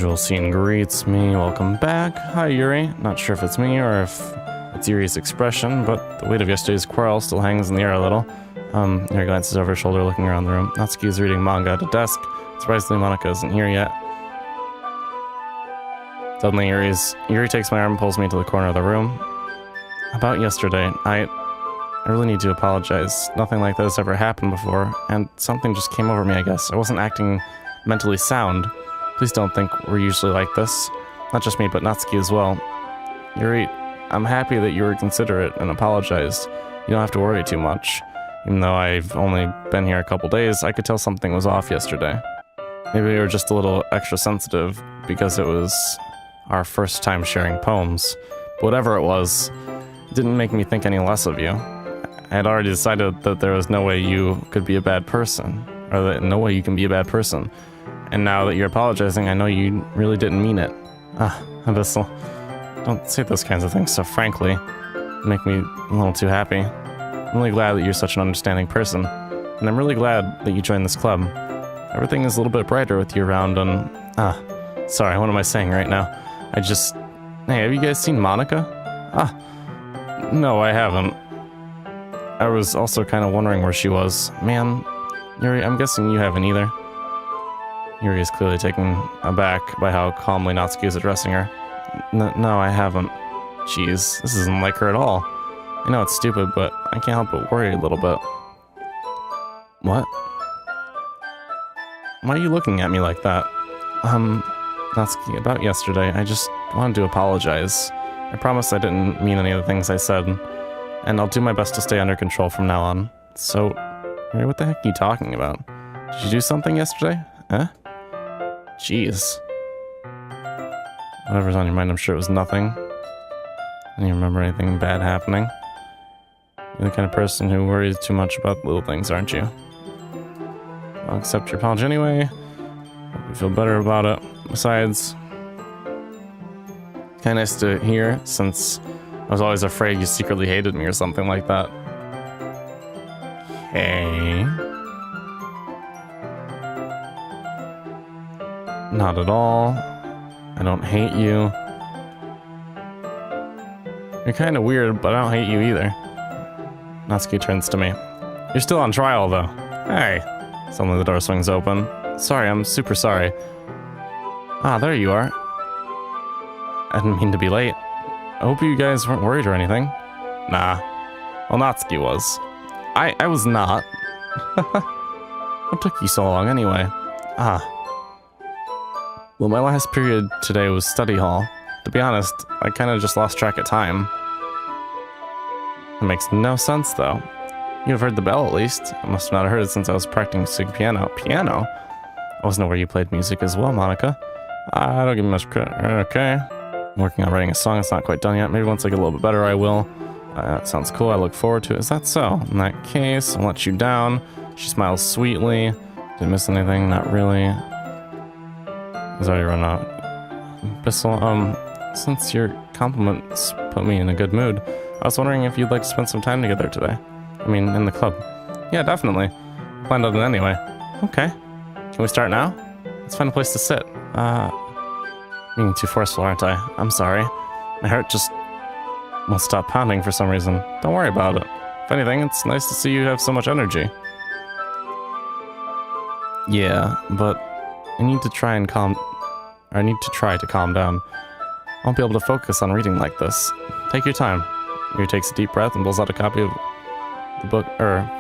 Usual scene greets me. Welcome back. Hi, Yuri. Not sure if it's me or if it's Yuri's expression, but the weight of yesterday's quarrel still hangs in the air a little. Yuri glances over her shoulder, looking around the room. Natsuki is reading manga at a desk. Surprisingly, Monika isn't here yet. Suddenly, Yuri takes my arm and pulls me to the corner of the room. About yesterday, I really need to apologize. Nothing like this ever happened before, and something just came over me, I guess. I wasn't acting mentally sound. Please don't think we're usually like this. Not just me, but Natsuki as well. Yuri, I'm happy that you were considerate and apologized. You don't have to worry too much. Even though I've only been here a couple days, I could tell something was off yesterday. Maybe we were just a little extra sensitive because it was our first time sharing poems. But whatever it was, it didn't make me think any less of you. I had already decided that there was no way you could be a bad person, or that no way you can be a bad person. And now that you're apologizing, I know you really didn't mean it. Abyssle, don't say those kinds of things so frankly. You make me a little too happy. I'm really glad that you're such an understanding person, and I'm really glad that you joined this club. Everything is a little bit brighter with you around, and... sorry, what am I saying right now? Hey, have you guys seen Monika? No, I haven't. I was also kind of wondering where she was. Man, Yuri, I'm guessing you haven't either. Yuri is clearly taken aback by how calmly Natsuki is addressing her. No, I haven't. Jeez, this isn't like her at all. I know it's stupid, but I can't help but worry a little bit. What? Why are you looking at me like that? Natsuki, about yesterday, I just wanted to apologize. I promise I didn't mean any of the things I said, and I'll do my best to stay under control from now on. So, Yuri, what the heck are you talking about? Did you do something yesterday? Huh? Jeez. Whatever's on your mind, I'm sure it was nothing. I don't even remember anything bad happening. You're the kind of person who worries too much about little things, aren't you? I'll accept your apology anyway. Hope you feel better about it. Besides, kind of nice to hear, since I was always afraid you secretly hated me or something like that. Hey. Not at all. I don't hate you. You're kind of weird, but I don't hate you either. Natsuki turns to me. You're still on trial, though. Hey. Suddenly the door swings open. Sorry, I'm super sorry. There you are. I didn't mean to be late. I hope you guys weren't worried or anything. Nah. Well, Natsuki was. I was not. What took you so long anyway? Well, my last period today was study hall. To be honest, I kind of just lost track of time. It makes no sense, though. You've heard the bell, at least. I must not have heard it since I was practicing piano. Piano? I wasn't aware you played music as well, Monika. I don't give me much credit. Okay. I'm working on writing a song. It's not quite done yet. Maybe once I get a little bit better, I will. That sounds cool. I look forward to it. Is that so? In that case, I'll let you down. She smiles sweetly. Didn't miss anything? Not really. He's already run out. Abyssle, since your compliments put me in a good mood, I was wondering if you'd like to spend some time together today. I mean, in the club. Yeah, definitely. Planned on it anyway. Okay. Can we start now? Let's find a place to sit. Being too forceful, aren't I? I'm sorry. My heart just won't stop pounding for some reason. Don't worry about it. If anything, it's nice to see you have so much energy. Yeah, but I need to try to calm down. I won't be able to focus on reading like this. Take your time. Yuri takes a deep breath and pulls out a copy of the book,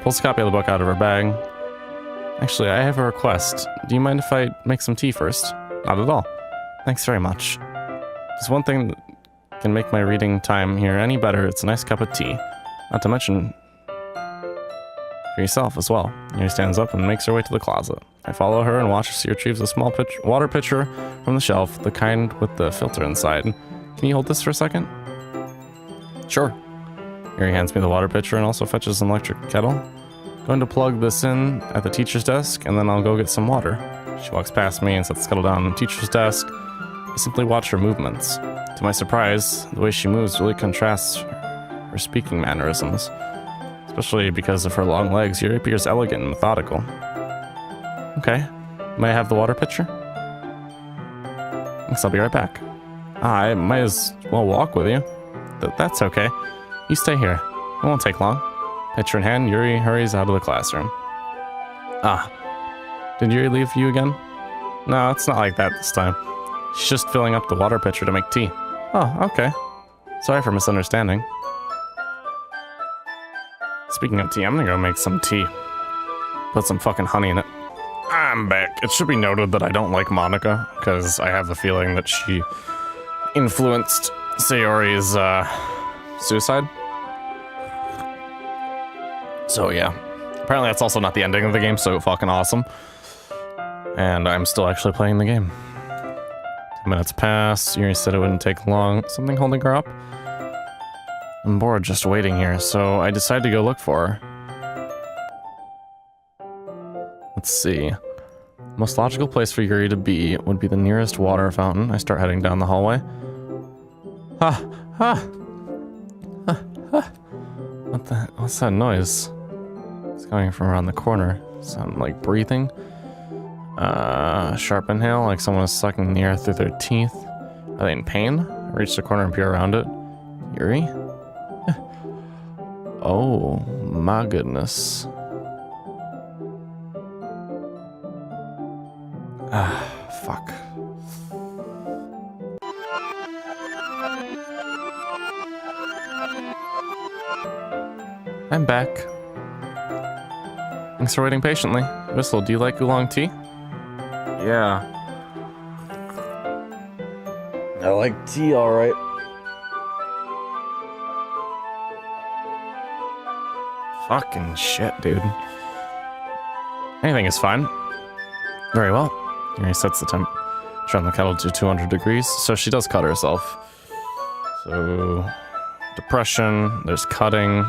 pulls a copy of the book out of her bag. Actually, I have a request. Do you mind if I make some tea first? Not at all. Thanks very much. There's one thing that can make my reading time here any better. It's a nice cup of tea. Not to mention for yourself as well. Yuri stands up and makes her way to the closet. I follow her and watch as she retrieves a small water pitcher from the shelf, the kind with the filter inside. Can you hold this for a second? Sure. Yuri hands me the water pitcher and also fetches an electric kettle. Going to plug this in at the teacher's desk, and then I'll go get some water. She walks past me and sets the kettle down on the teacher's desk. I simply watch her movements. To my surprise, the way she moves really contrasts her speaking mannerisms. Especially because of her long legs, Yuri appears elegant and methodical. Okay, may I have the water pitcher? Thanks, I'll be right back. I might as well walk with you. That's okay. You stay here. It won't take long. Picture in hand, Yuri hurries out of the classroom. Did Yuri leave you again? No, it's not like that this time. She's just filling up the water pitcher to make tea. Oh, okay. Sorry for misunderstanding. Speaking of tea, I'm gonna go make some tea. Put some fucking honey in it. I'm back. It should be noted that I don't like Monica, because I have a feeling that she influenced Sayori's, suicide. So yeah. Apparently that's also not the ending of the game, so fucking awesome. And I'm still actually playing the game. 10 minutes pass. Yuri said it wouldn't take long. Something holding her up? I'm bored just waiting here, so I decided to go look for her. Let's see. Most logical place for Yuri to be would be the nearest water fountain. I start heading down the hallway. What's that noise? It's coming from around the corner. Sound like breathing. Sharp inhale, like someone is sucking the air through their teeth. Are they in pain? I reach the corner and peer around it. Yuri? Oh, my goodness. Fuck. I'm back. Thanks for waiting patiently. Abyssle, do you like oolong tea? Yeah. I like tea, alright. Fucking shit, dude. Anything is fine. Very well. Here he sets the temperature on the kettle to 200 degrees, so she does cut herself. So, depression, there's cutting.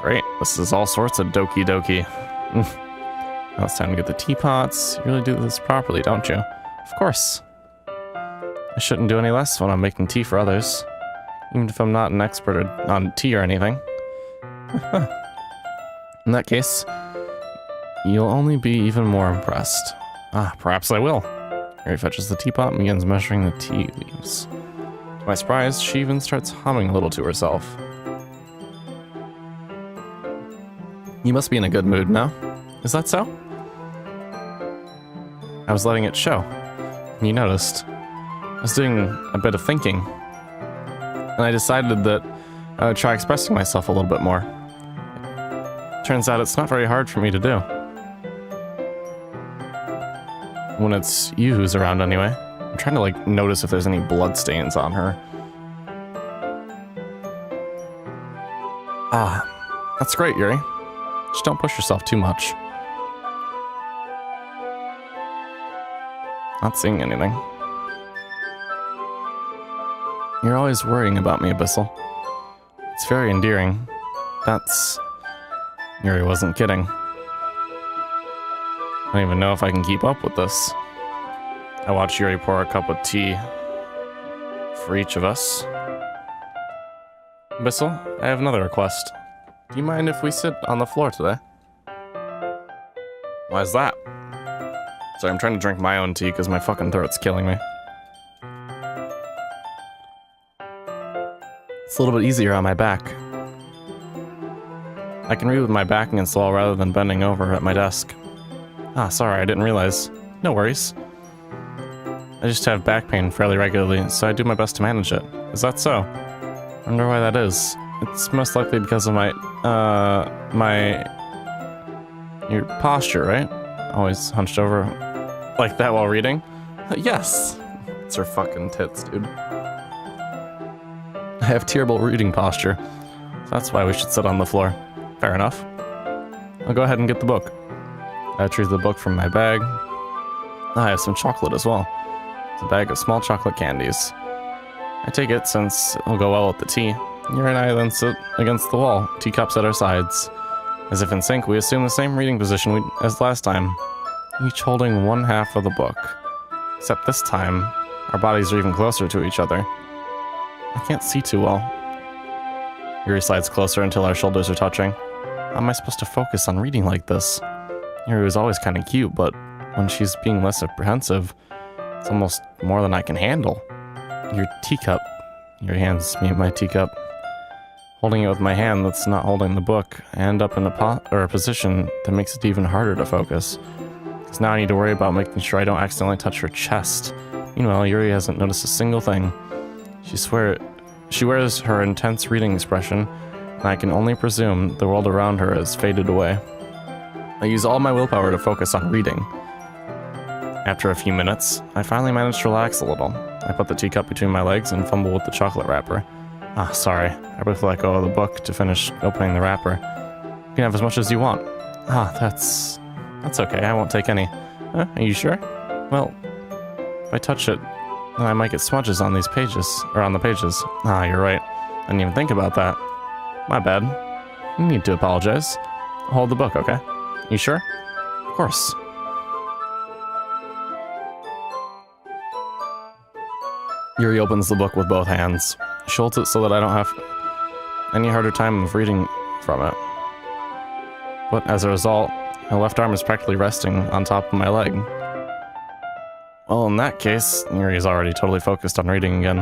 Great, this is all sorts of Doki Doki. Now it's time to get the teapots. You really do this properly, don't you? Of course. I shouldn't do any less when I'm making tea for others. Even if I'm not an expert on tea or anything. In that case, you'll only be even more impressed. Perhaps I will. Harry fetches the teapot and begins measuring the tea leaves. To my surprise, she even starts humming a little to herself. You must be in a good mood now. Is that so? I was letting it show. And you noticed. I was doing a bit of thinking. And I decided that I would try expressing myself a little bit more. Turns out it's not very hard for me to do. When it's you who's around anyway. I'm trying to like notice if there's any blood stains on her. That's great, Yuri. Just don't push yourself too much. Not seeing anything. You're always worrying about me, Abyssle. It's very endearing. That's... Yuri wasn't kidding. I don't even know if I can keep up with this. I watch Yuri pour a cup of tea for each of us. Abyssle, I have another request. Do you mind if we sit on the floor today? Why is that? Sorry, I'm trying to drink my own tea because my fucking throat's killing me. It's a little bit easier on my back. I can read with my back against the wall rather than bending over at my desk. Sorry, I didn't realize. No worries. I just have back pain fairly regularly, so I do my best to manage it. Is that so? I wonder why that is. It's most likely because of your posture, right? Always hunched over like that while reading? Yes! It's her fucking tits, dude. I have terrible reading posture, so that's why we should sit on the floor. Fair enough. I'll go ahead and get the book. I retrieve the book from my bag. I have some chocolate as well. It's a bag of small chocolate candies. I take it since it'll go well with the tea. Yuri and I then sit against the wall, teacups at our sides. As if in sync, we assume the same reading position as last time, each holding one half of the book. Except this time, our bodies are even closer to each other. I can't see too well. Yuri slides closer until our shoulders are touching. How am I supposed to focus on reading like this? Yuri was always kind of cute, but when she's being less apprehensive, It's almost more than I can handle. Your teacup. Your hands me my teacup. Holding it with my hand that's not holding the book. I end up in a position that makes it even harder to focus. Because now I need to worry about making sure I don't accidentally touch her chest. Meanwhile, Yuri hasn't noticed a single thing. She wears her intense reading expression, and I can only presume the world around her has faded away. I use all my willpower to focus on reading. After a few minutes, I finally manage to relax a little. I put the teacup between my legs and fumble with the chocolate wrapper. Ah, sorry. I briefly let go of the book to finish opening the wrapper. You can have as much as you want. Ah, that's okay. I won't take any. Are you sure? Well, if I touch it, then I might get smudges on these pages, or on the pages. Ah, you're right. I didn't even think about that. My bad. You need to apologize. I'll hold the book, okay? You sure? Of course. Yuri opens the book with both hands. She holds it so that I don't have any harder time of reading from it. But as a result, my left arm is practically resting on top of my leg. Well, in that case, Yuri is already totally focused on reading again.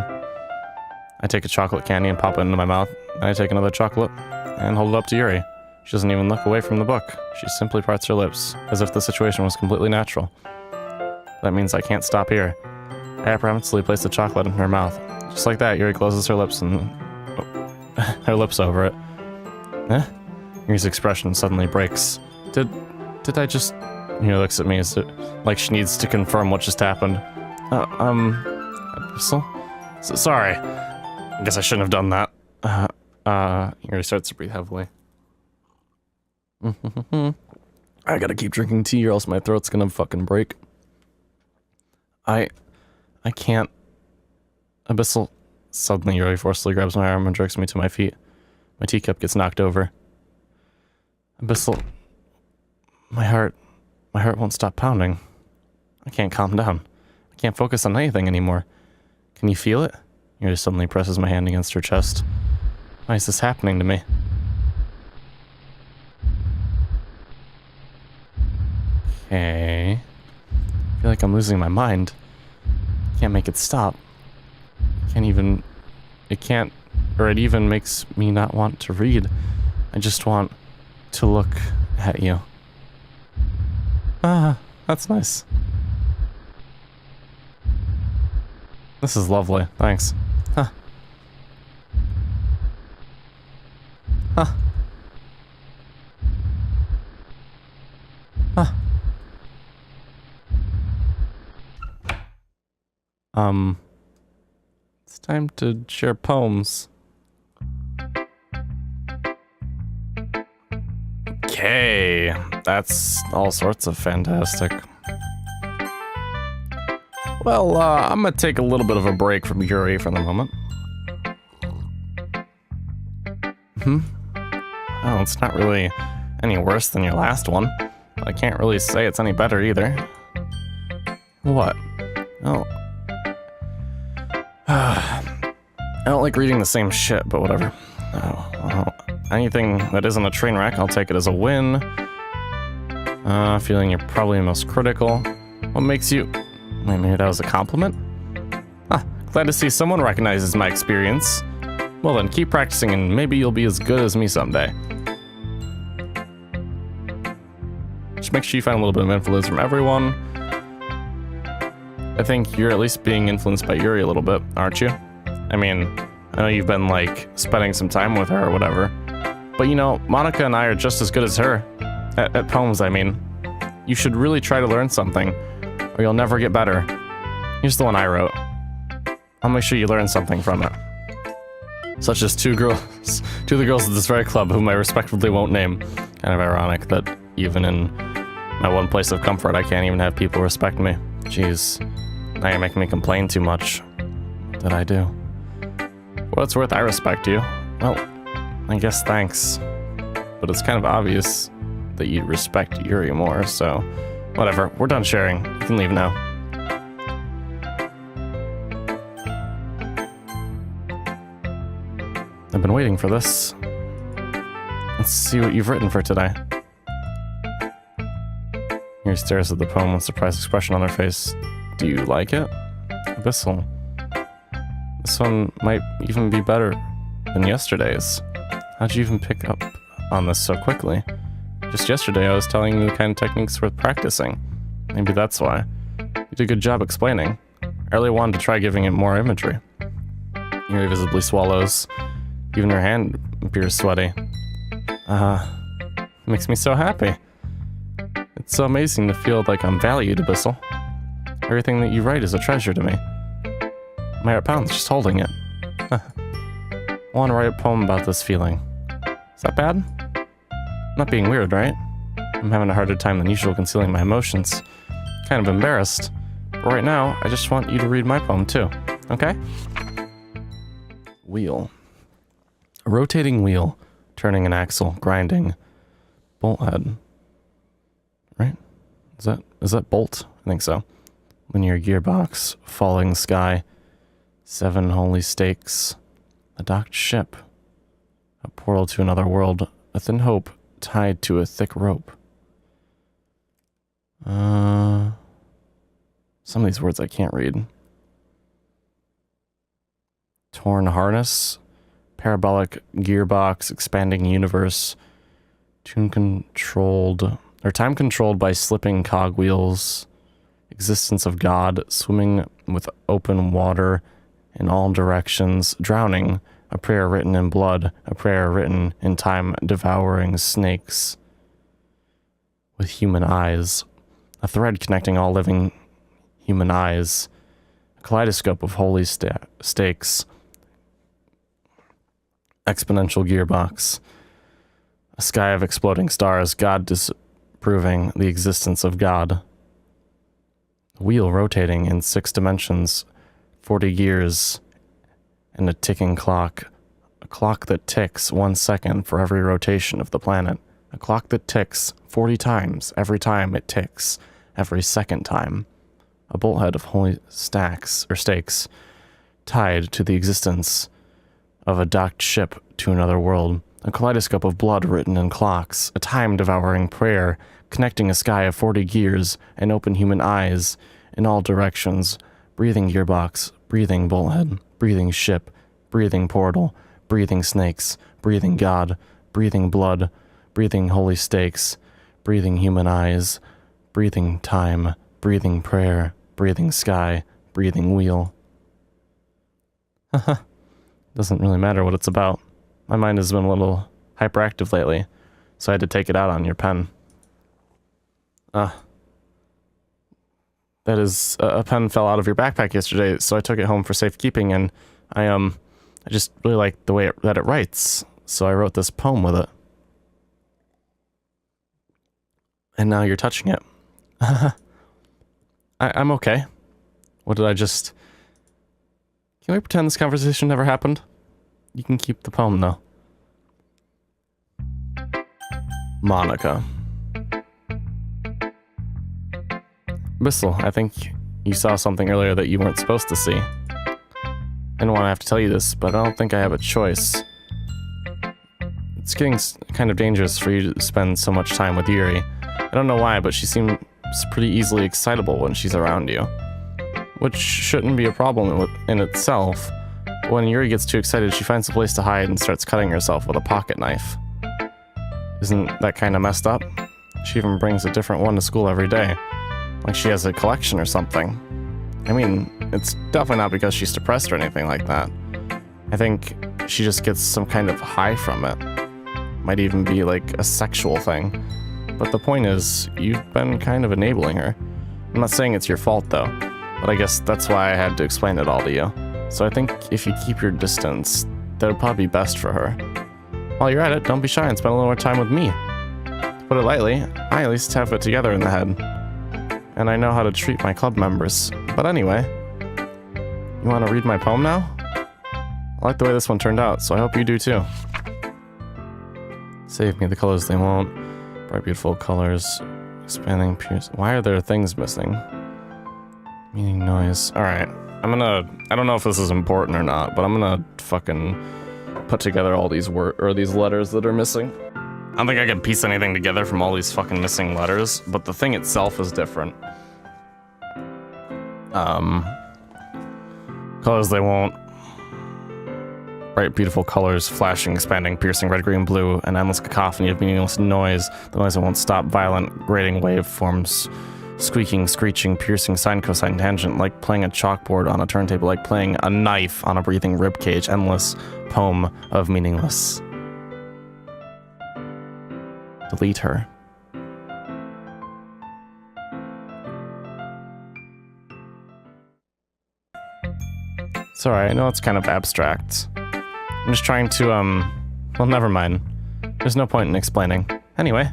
I take a chocolate candy and pop it into my mouth, and I take another chocolate and hold it up to Yuri. She doesn't even look away from the book. She simply parts her lips, as if the situation was completely natural. That means I can't stop here. I apprehensively place the chocolate in her mouth. Just like that, Yuri closes her lips and... her lips over it. Yuri's expression suddenly breaks. Did I just... Yuri looks at me as like she needs to confirm what just happened. Abyssle? Sorry. I guess I shouldn't have done that. Yuri starts to breathe heavily. I gotta keep drinking tea or else my throat's gonna fucking break. I can't. Abyssle. Suddenly Yuri forcefully grabs my arm and jerks me to my feet. My teacup gets knocked over. Abyssle. My heart won't stop pounding. I can't calm down. I can't focus on anything anymore. Can you feel it? Yuri suddenly presses my hand against her chest. Why is this happening to me? Okay. I feel like I'm losing my mind. Can't make it stop. It even makes me not want to read. I just want to look at you. Ah, that's nice. This is lovely, thanks. Huh. Huh. Huh. It's time to share poems. Okay, that's all sorts of fantastic. Well, I'm gonna take a little bit of a break from Yuri for the moment. Oh, it's not really any worse than your last one. But I can't really say it's any better either. What? Oh. I don't like reading the same shit, but whatever. Oh, well, anything that isn't a train wreck, I'll take it as a win. Feeling you're probably most critical. What makes you... Wait, maybe that was a compliment? Ah, glad to see someone recognizes my experience. Well then, keep practicing and maybe you'll be as good as me someday. Just make sure you find a little bit of influence from everyone. I think you're at least being influenced by Yuri a little bit, aren't you? I mean, I know you've been, like, spending some time with her or whatever. But you know, Monica and I are just as good as her. At poems, I mean. You should really try to learn something, or you'll never get better. Here's the one I wrote. I'll make sure you learn something from it. Such as two of the girls at this very club whom I respectfully won't name. Kind of ironic that even in my one place of comfort, I can't even have people respect me. Jeez, now you're making me complain too much. What did I do? For what it's worth, I respect you. Well, I guess thanks. But it's kind of obvious that you respect Yuri more, so... Whatever, we're done sharing. You can leave now. I've been waiting for this. Let's see what you've written for today. Yuri stares at the poem with a surprised expression on her face. Do you like it? Abyssle. This one might even be better than yesterday's. How'd you even pick up on this so quickly? Just yesterday I was telling you the kind of techniques worth practicing. Maybe that's why. You did a good job explaining. I really wanted to try giving it more imagery. Yuri visibly swallows. Even her hand appears sweaty. Makes me so happy. It's so amazing to feel like I'm valued, Abyssle. Everything that you write is a treasure to me. My heart pounds just holding it. I want to write a poem about this feeling. Is that bad? I'm not being weird, right? I'm having a harder time than usual concealing my emotions. Kind of embarrassed. But right now, I just want you to read my poem too, okay? Wheel. A rotating wheel, turning an axle, grinding. Bolt head. Right? Is that bolt? I think so. Linear gearbox, falling sky. 7 holy stakes. A docked ship. A portal to another world. A thin hope tied to a thick rope. Some of these words I can't read. Torn harness. Parabolic gearbox, expanding universe. Time controlled by slipping cogwheels. Existence of God, swimming with open water in all directions, drowning, a prayer written in blood, a prayer written in time, devouring snakes with human eyes, a thread connecting all living human eyes, a kaleidoscope of holy stakes, exponential gearbox, a sky of exploding stars, God disproving the existence of God, a wheel rotating in 6 dimensions, 40 gears, and a ticking clock. A clock that ticks 1 second for every rotation of the planet. A clock that ticks 40 times every time it ticks, every second time. A bolthead of holy stakes, tied to the existence of a docked ship to another world. A kaleidoscope of blood written in clocks. A time-devouring prayer, connecting a sky of 40 gears and open human eyes in all directions. Breathing gearbox, breathing bolthead, breathing ship, breathing portal, breathing snakes, breathing God, breathing blood, breathing holy stakes, breathing human eyes, breathing time, breathing prayer, breathing sky, breathing wheel. Haha. Doesn't really matter what it's about. My mind has been a little hyperactive lately, so I had to take it out on your pen. That is, a pen fell out of your backpack yesterday, so I took it home for safekeeping, and I just really like the way that it writes, so I wrote this poem with it. And now you're touching it. I'm okay. What did I just... Can we pretend this conversation never happened? You can keep the poem, though. Monica. Abyssle, I think you saw something earlier that you weren't supposed to see. I didn't want to have to tell you this, but I don't think I have a choice. It's getting kind of dangerous for you to spend so much time with Yuri. I don't know why, but she seems pretty easily excitable when she's around you. Which shouldn't be a problem in itself. But when Yuri gets too excited, she finds a place to hide and starts cutting herself with a pocket knife. Isn't that kind of messed up? She even brings a different one to school every day. Like she has a collection or something. I mean, it's definitely not because she's depressed or anything like that. I think she just gets some kind of high from it. Might even be like a sexual thing. But the point is, you've been kind of enabling her. I'm not saying it's your fault though, but I guess that's why I had to explain it all to you. So I think if you keep your distance, that would probably be best for her. While you're at it, don't be shy and spend a little more time with me. To put it lightly, I at least have it together in the head. And I know how to treat my club members. But anyway, you want to read my poem now? I like the way this one turned out, so I hope you do too. Save me the colors they won't. Bright beautiful colors. Expanding pierce. Why are there things missing? Meaning noise. Alright. I don't know if this is important or not, but I'm gonna fucking put together all these these letters that are missing. I don't think I can piece anything together from all these fucking missing letters, but the thing itself is different. Colors they won't. Bright, beautiful colors, flashing, expanding, piercing, red, green, blue, an endless cacophony of meaningless noise. The noise that won't stop, violent, grating waveforms, squeaking, screeching, piercing, sine, cosine, tangent, like playing a chalkboard on a turntable, like playing a knife on a breathing ribcage, endless poem of meaningless. Delete her. Sorry, I know it's kind of abstract. I'm just trying to, well, never mind. There's no point in explaining. Anyway,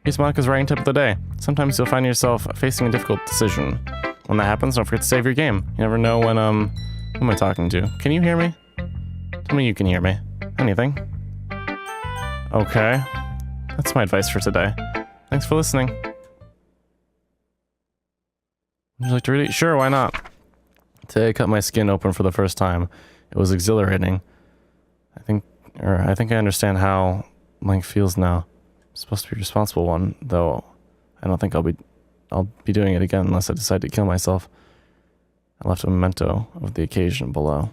here's Monica's writing tip of the day. Sometimes you'll find yourself facing a difficult decision. When that happens, don't forget to save your game. You never know when, who am I talking to? Can you hear me? Tell me you can hear me. Anything? Okay. That's my advice for today. Thanks for listening. Would you like to read it? Sure, why not? Today I cut my skin open for the first time. It was exhilarating. I think I understand how Link feels now. I'm supposed to be a responsible one, though I don't think I'll be doing it again unless I decide to kill myself. I left a memento of the occasion below.